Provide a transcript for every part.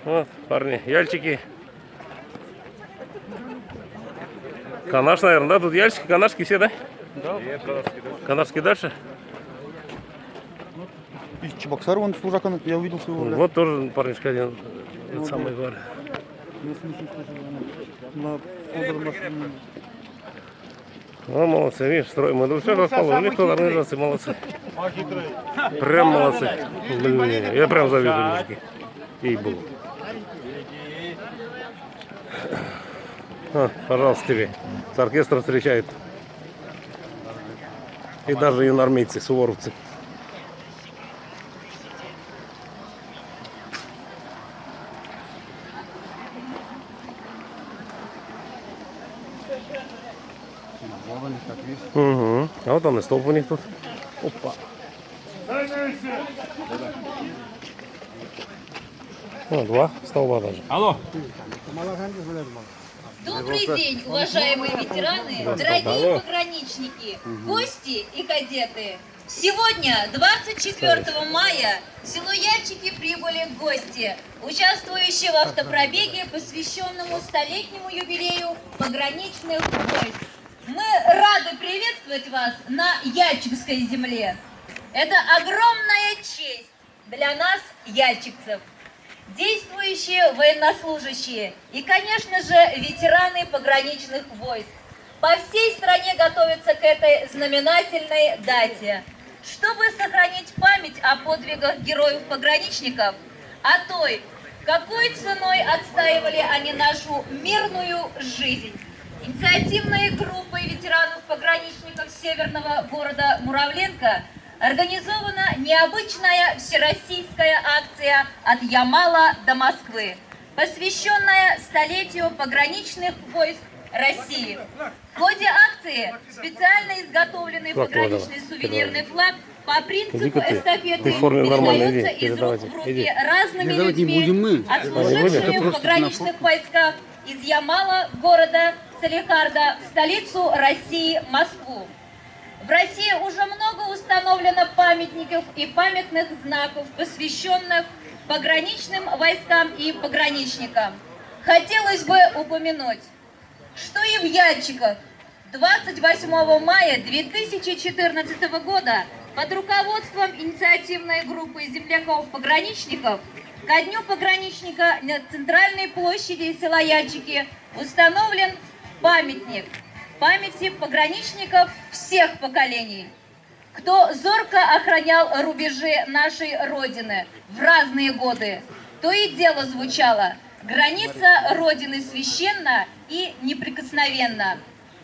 Вот, парни, яльчики. Канаш, наверное, да? Тут яльчики, канашки все, да? Да. Канашки дальше? И Чебоксар, вон служака, я увидел своего. бля. Вот тоже парнишка один. Это самый говорит. На полгода машины. Ну, молодцы, видишь, строим. Мы все расположили, кто организации, молодцы. Прям молодцы. Блин, я прям завидую, мужики. Ей-богу. Пожалуйста, тебе. С оркестром встречают. И даже юнормейцы, суворовцы. Угу. А вот он и столб у них тут. Опа. Ну, два столба даже. Алло. Добрый день, уважаемые ветераны, дорогие пограничники, гости и кадеты. Сегодня, 24 мая, в село Яльчики прибыли гости, участвующие в автопробеге, посвященному столетнему юбилею пограничных войск. Мы рады приветствовать вас на Яльчикской земле. Это огромная честь для нас, яльчикцев. Действующие военнослужащие и, конечно же, ветераны пограничных войск по всей стране готовятся к этой знаменательной дате, чтобы сохранить память о подвигах героев-пограничников, о той, какой ценой отстаивали они нашу мирную жизнь. Инициативной группой ветеранов-пограничников северного города Муравленко организована необычная всероссийская акция «От Ямала до Москвы», посвященная столетию пограничных войск России. В ходе акции специально изготовленный пограничный сувенирный флаг по принципу эстафеты передается из рук в руки разными людьми, отслужившими в пограничных войсках из Ямала, города Салехарда, в столицу России, Москву. В России уже много установлено памятников и памятных знаков, посвященных пограничным войскам и пограничникам. Хотелось бы упомянуть, что и в Яльчиках 28 мая 2014 года под руководством инициативной группы земляков-пограничников ко Дню пограничника на центральной площади села Яльчики установлен памятник памяти пограничников всех поколений, кто зорко охранял рубежи нашей Родины в разные годы. То и дело звучало: граница Родины священна и неприкосновенна.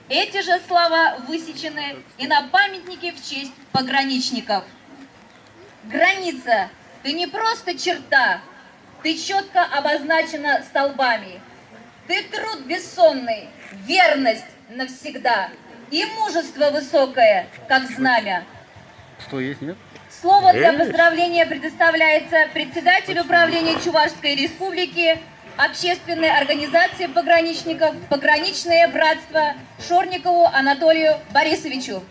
Эти же слова высечены и на памятнике в честь пограничников. Граница – ты не просто черта, ты четко обозначена столбами. Ты труд бессонный, верность навсегда и мужество высокое, как знамя. Что есть, нет? Слово для поздравления предоставляется председателю управления Чувашской Республики, общественной организации пограничников «Пограничное братство» Шорникову Анатолию Борисовичу.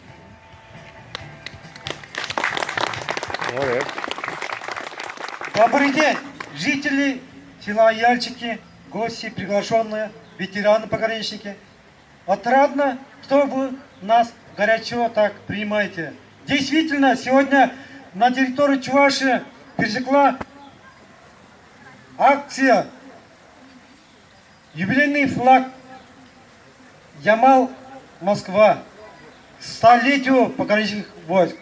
Добрый день, жители села Яльчики, гости, приглашенные, ветераны-пограничники. Отрадно, что вы нас горячо так принимаете. Действительно, сегодня на территории Чувашии пересекла акция «Юбилейный флаг Ямал, Москва» к столетию пограничных войск.